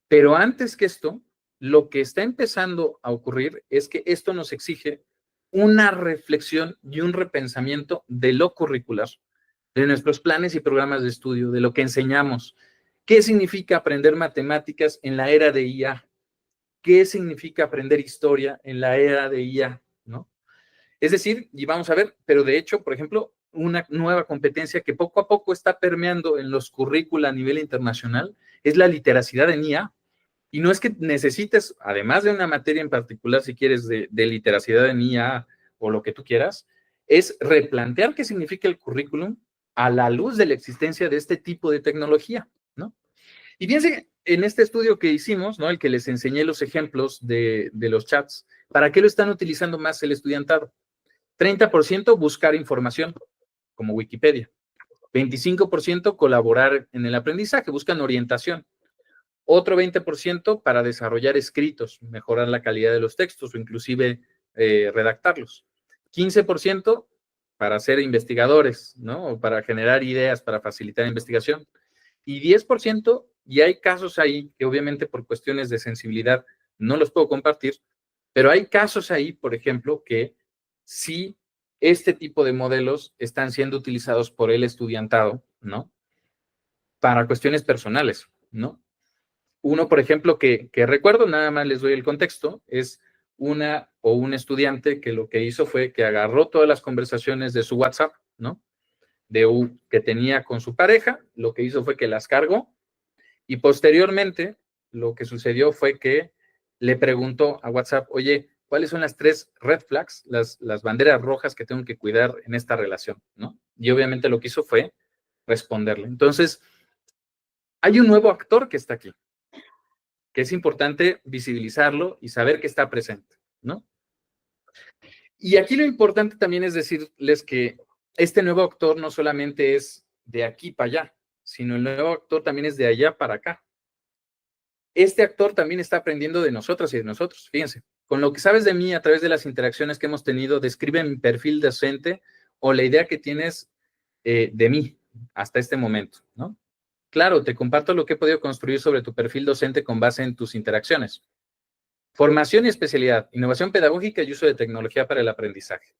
Pero antes que esto, lo que está empezando a ocurrir es que esto nos exige una reflexión y un repensamiento de lo curricular, de nuestros planes y programas de estudio, de lo que enseñamos. ¿Qué significa aprender matemáticas en la era de IA? ¿Qué significa aprender historia en la era de IA? ¿No? Es decir, y vamos a ver, pero de hecho, por ejemplo, una nueva competencia que poco a poco está permeando en los currícula a nivel internacional es la literacidad en IA. Y no es que necesites, además de una materia en particular, si quieres, de literacidad en IA o lo que tú quieras, es replantear qué significa el currículum a la luz de la existencia de este tipo de tecnología, ¿no? Y fíjense, en este estudio que hicimos, ¿no? El que les enseñé los ejemplos de los chats, ¿para qué lo están utilizando más el estudiantado? 30% buscar información, como Wikipedia. 25% colaborar en el aprendizaje, buscan orientación. Otro 20% para desarrollar escritos, mejorar la calidad de los textos o inclusive redactarlos. 15% para ser investigadores, ¿no? O para generar ideas, para facilitar investigación. Y 10%, y hay casos ahí que obviamente por cuestiones de sensibilidad no los puedo compartir, pero hay casos ahí, por ejemplo, que sí este tipo de modelos están siendo utilizados por el estudiantado, ¿no? Para cuestiones personales, ¿no? Uno, por ejemplo, que recuerdo, nada más les doy el contexto, es una o un estudiante que lo que hizo fue que agarró todas las conversaciones de su WhatsApp, ¿no? Que tenía con su pareja, lo que hizo fue que las cargó y posteriormente lo que sucedió fue que le preguntó a WhatsApp, oye, ¿cuáles son las 3 red flags, las banderas rojas que tengo que cuidar en esta relación, ¿no? Y obviamente lo que hizo fue responderle. Entonces, hay un nuevo actor que está aquí, que es importante visibilizarlo y saber que está presente, ¿no? Y aquí lo importante también es decirles que este nuevo actor no solamente es de aquí para allá, sino el nuevo actor también es de allá para acá. Este actor también está aprendiendo de nosotras y de nosotros, fíjense. Con lo que sabes de mí a través de las interacciones que hemos tenido, describe mi perfil docente o la idea que tienes de mí hasta este momento, ¿no? Claro, te comparto lo que he podido construir sobre tu perfil docente con base en tus interacciones. Formación y especialidad, innovación pedagógica y uso de tecnología para el aprendizaje.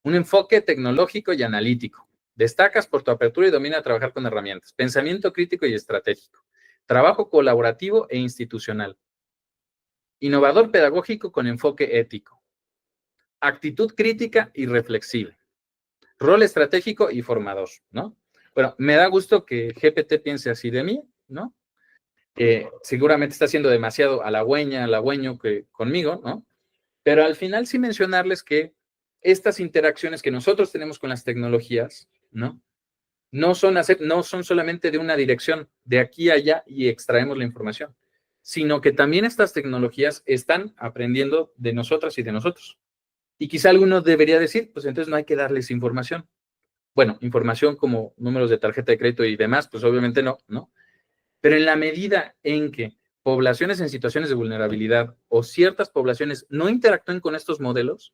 Un enfoque tecnológico y analítico. Destacas por tu apertura y domina trabajar con herramientas. Pensamiento crítico y estratégico. Trabajo colaborativo e institucional. Innovador pedagógico con enfoque ético. Actitud crítica y reflexiva. Rol estratégico y formador, ¿no? Bueno, me da gusto que GPT piense así de mí, ¿no? Seguramente está siendo demasiado halagüeño conmigo, ¿no? Pero al final sí mencionarles que estas interacciones que nosotros tenemos con las tecnologías, ¿no? No son solamente de una dirección, de aquí a allá y extraemos la información, sino que también estas tecnologías están aprendiendo de nosotras y de nosotros. Y quizá alguno debería decir, pues entonces no hay que darles información. Bueno, información como números de tarjeta de crédito y demás, pues obviamente no, ¿no? Pero en la medida en que poblaciones en situaciones de vulnerabilidad o ciertas poblaciones no interactúen con estos modelos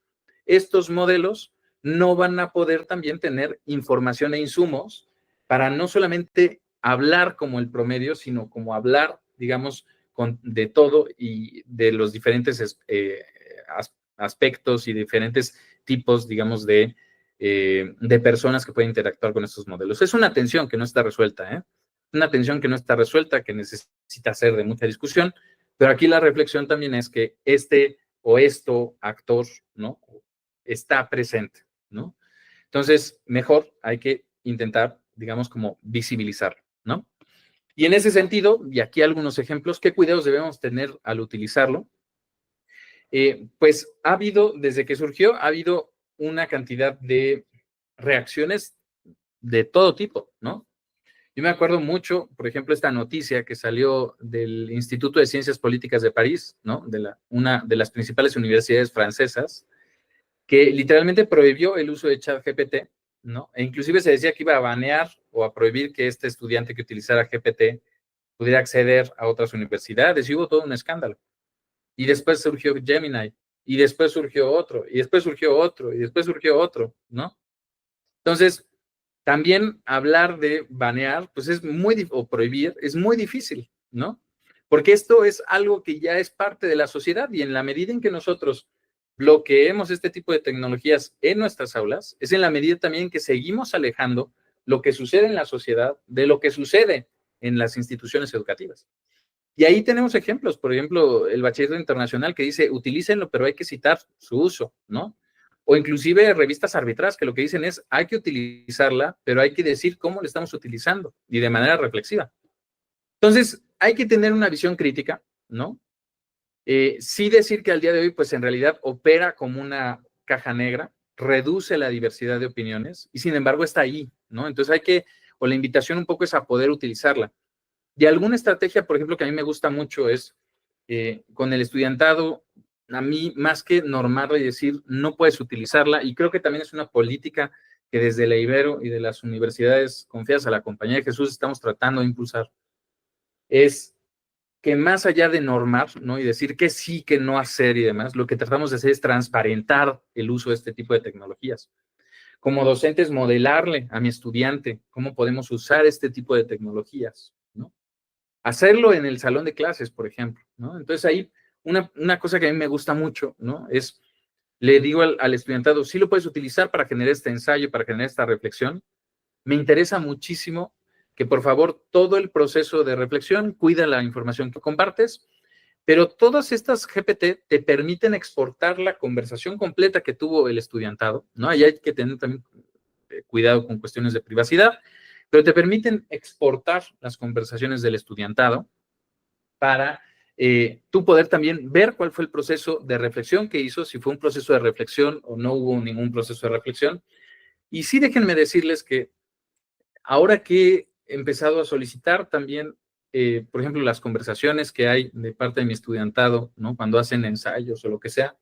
no van a poder también tener información e insumos para no solamente hablar como el promedio, sino como hablar, digamos, de todo y de los diferentes aspectos y diferentes tipos, digamos, de personas que pueden interactuar con estos modelos. Es una tensión que no está resuelta, ¿eh? Una tensión que no está resuelta, que necesita ser de mucha discusión, pero aquí la reflexión también es que actor, ¿no? Está presente, ¿no? Entonces, mejor hay que intentar, digamos, como visibilizarlo, ¿no? Y en ese sentido, y aquí algunos ejemplos, ¿qué cuidados debemos tener al utilizarlo? Pues desde que surgió, ha habido una cantidad de reacciones de todo tipo, ¿no? Yo me acuerdo mucho, por ejemplo, esta noticia que salió del Instituto de Ciencias Políticas de París, ¿no? Una de las principales universidades francesas, que literalmente prohibió el uso de ChatGPT, ¿no? E inclusive se decía que iba a banear o a prohibir que este estudiante que utilizara GPT pudiera acceder a otras universidades, y hubo todo un escándalo. Y después surgió Gemini, y después surgió otro, y después surgió otro, y después surgió otro, ¿no? Entonces, también hablar de banear, pues o prohibir, es muy difícil, ¿no? Porque esto es algo que ya es parte de la sociedad, y en la medida en que nosotros bloqueemos este tipo de tecnologías en nuestras aulas, es en la medida también que seguimos alejando lo que sucede en la sociedad de lo que sucede en las instituciones educativas. Y ahí tenemos ejemplos, por ejemplo, el Bachillerato Internacional que dice, utilícenlo, pero hay que citar su uso, ¿no? O inclusive revistas arbitradas que lo que dicen es, hay que utilizarla, pero hay que decir cómo la estamos utilizando y de manera reflexiva. Entonces, hay que tener una visión crítica, ¿no? Sí decir que al día de hoy, pues en realidad opera como una caja negra, reduce la diversidad de opiniones y sin embargo está ahí, ¿no? Entonces la invitación un poco es a poder utilizarla. Y alguna estrategia, por ejemplo, que a mí me gusta mucho es con el estudiantado, a mí más que normarla y decir no puedes utilizarla, y creo que también es una política que desde la Ibero y de las universidades confiadas a la Compañía de Jesús estamos tratando de impulsar, es que más allá de normar, ¿no? Y decir que sí, que no hacer y demás, lo que tratamos de hacer es transparentar el uso de este tipo de tecnologías. Como docentes, modelarle a mi estudiante cómo podemos usar este tipo de tecnologías, ¿no? Hacerlo en el salón de clases, por ejemplo, ¿no? Entonces ahí una cosa que a mí me gusta mucho, ¿no? Es, le digo al estudiantado, sí lo puedes utilizar para generar este ensayo, para generar esta reflexión. Me interesa muchísimo que por favor todo el proceso de reflexión, cuida la información que compartes, pero todas estas GPT te permiten exportar la conversación completa que tuvo el estudiantado, ¿no? Ahí hay que tener también cuidado con cuestiones de privacidad, pero te permiten exportar las conversaciones del estudiantado para tú poder también ver cuál fue el proceso de reflexión que hizo, si fue un proceso de reflexión o no hubo ningún proceso de reflexión. Y sí, déjenme decirles que ahora que he empezado a solicitar también, por ejemplo, las conversaciones que hay de parte de mi estudiantado, ¿no? Cuando hacen ensayos o lo que sea,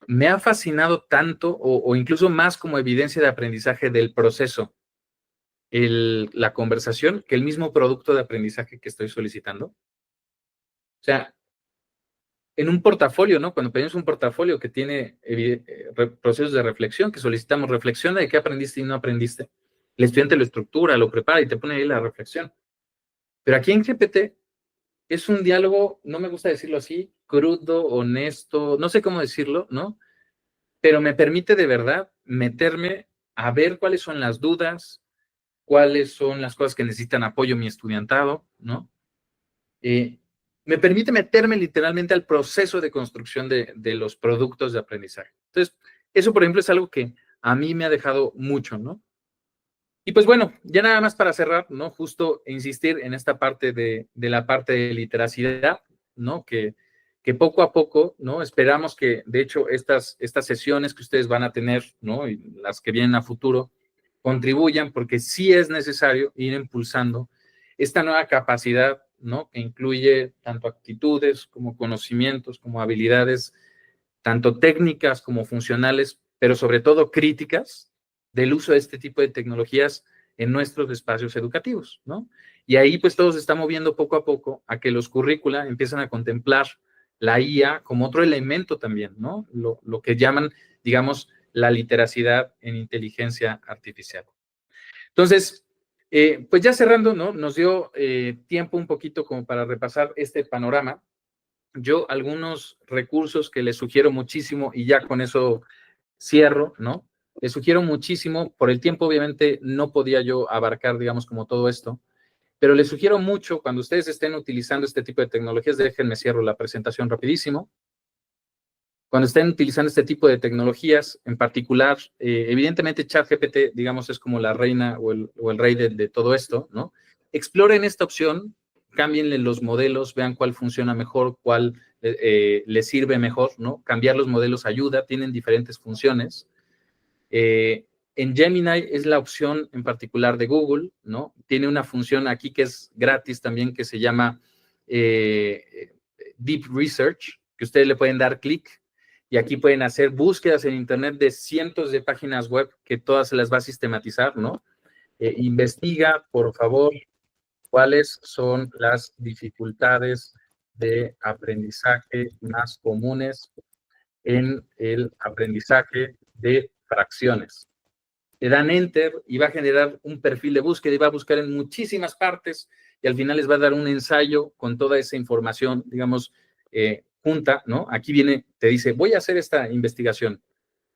me ha fascinado tanto o incluso más como evidencia de aprendizaje del proceso, la conversación, que el mismo producto de aprendizaje que estoy solicitando. O sea, en un portafolio, ¿no? Cuando pedimos un portafolio que tiene procesos de reflexión, que solicitamos reflexión de qué aprendiste y no aprendiste, el estudiante lo estructura, lo prepara y te pone ahí la reflexión. Pero aquí en GPT es un diálogo, no me gusta decirlo así, crudo, honesto, no sé cómo decirlo, ¿no? Pero me permite de verdad meterme a ver cuáles son las dudas, cuáles son las cosas que necesitan apoyo mi estudiantado, ¿no? Me permite meterme literalmente al proceso de construcción de los productos de aprendizaje. Entonces, eso, por ejemplo, es algo que a mí me ha dejado mucho, ¿no? Y pues bueno, ya nada más para cerrar, ¿no? Justo insistir en esta parte de la parte de literacidad, ¿no? Que poco a poco, ¿no? Esperamos que, de hecho, estas sesiones que ustedes van a tener, ¿no? Y las que vienen a futuro, contribuyan, porque sí es necesario ir impulsando esta nueva capacidad ¿no? Que incluye tanto actitudes como conocimientos, como habilidades, tanto técnicas como funcionales, pero sobre todo críticas del uso de este tipo de tecnologías en nuestros espacios educativos, ¿no? Y ahí pues todo se está moviendo poco a poco a que los currícula empiezan a contemplar la IA como otro elemento también, ¿no? Lo que llaman, digamos, la literacidad en inteligencia artificial. Entonces, pues ya cerrando, ¿no? Nos dio tiempo un poquito como para repasar este panorama. Yo algunos recursos que les sugiero muchísimo, y ya con eso cierro, ¿no? Les sugiero muchísimo, por el tiempo obviamente no podía yo abarcar, digamos, como todo esto, pero les sugiero mucho, cuando ustedes estén utilizando este tipo de tecnologías, déjenme cierro la presentación rapidísimo. Cuando estén utilizando este tipo de tecnologías, en particular, evidentemente ChatGPT, digamos, es como la reina o el rey de todo esto, ¿no? Exploren esta opción, cámbienle los modelos, vean cuál funciona mejor, cuál les sirve mejor, ¿no? Cambiar los modelos ayuda, tienen diferentes funciones. En Gemini es la opción en particular de Google, ¿no? Tiene una función aquí que es gratis también que se llama Deep Research, que ustedes le pueden dar clic y aquí pueden hacer búsquedas en Internet de cientos de páginas web que todas se las va a sistematizar, ¿no? Investiga, por favor, cuáles son las dificultades de aprendizaje más comunes en el aprendizaje de fracciones. Le dan enter y va a generar un perfil de búsqueda y va a buscar en muchísimas partes y al final les va a dar un ensayo con toda esa información, digamos, junta, ¿no? Aquí viene, te dice, voy a hacer esta investigación,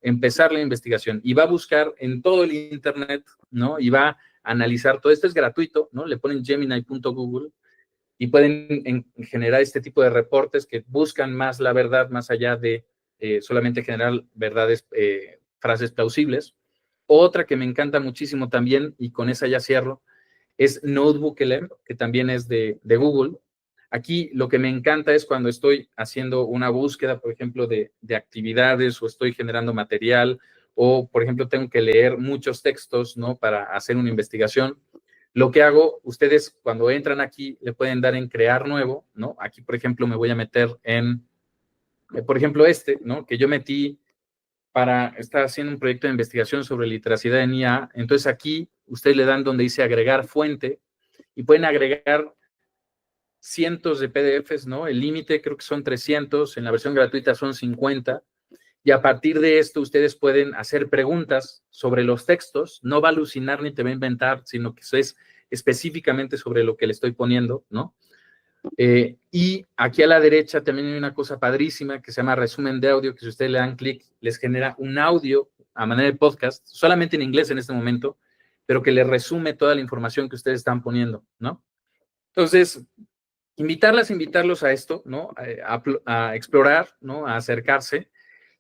empezar la investigación y va a buscar en todo el Internet, ¿no? Y va a analizar, todo esto es gratuito, ¿no? Le ponen gemini.google y pueden generar este tipo de reportes que buscan más la verdad, más allá de solamente generar verdades, frases plausibles. Otra que me encanta muchísimo también, y con esa ya cierro, es NotebookLM, que también es de Google. Aquí lo que me encanta es cuando estoy haciendo una búsqueda, por ejemplo, de actividades o estoy generando material o, por ejemplo, tengo que leer muchos textos, ¿no? Para hacer una investigación. Lo que hago, ustedes cuando entran aquí le pueden dar en crear nuevo, ¿no? Aquí, por ejemplo, me voy a meter en, por ejemplo, ¿no? Que yo metí para estar haciendo un proyecto de investigación sobre literacidad en IA. Entonces aquí ustedes le dan donde dice agregar fuente y pueden agregar cientos de PDFs, ¿no? El límite creo que son 300, en la versión gratuita son 50. Y a partir de esto ustedes pueden hacer preguntas sobre los textos, no va a alucinar ni te va a inventar, sino que eso es específicamente sobre lo que le estoy poniendo, ¿no? Y aquí a la derecha también hay una cosa padrísima que se llama resumen de audio, que si ustedes le dan clic, les genera un audio a manera de podcast, solamente en inglés en este momento, pero que les resume toda la información que ustedes están poniendo, ¿no? Entonces, invitarlos a esto, ¿no? A explorar, ¿no? A acercarse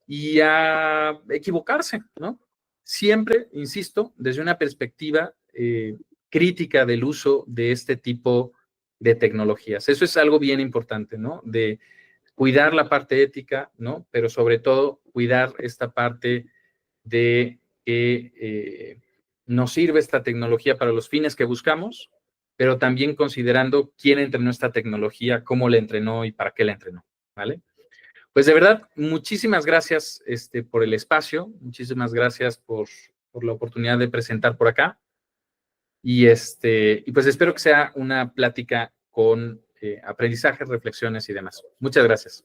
y a equivocarse, ¿no? Siempre, insisto, desde una perspectiva crítica del uso de este tipo de tecnologías. Eso es algo bien importante, ¿no? De cuidar la parte ética, ¿no? Pero sobre todo cuidar esta parte de que nos sirve esta tecnología para los fines que buscamos, pero también considerando quién entrenó esta tecnología, cómo la entrenó y para qué la entrenó, ¿vale? Pues de verdad, muchísimas gracias por el espacio, muchísimas gracias por la oportunidad de presentar por acá. Y pues espero que sea una plática con aprendizajes, reflexiones y demás. Muchas gracias.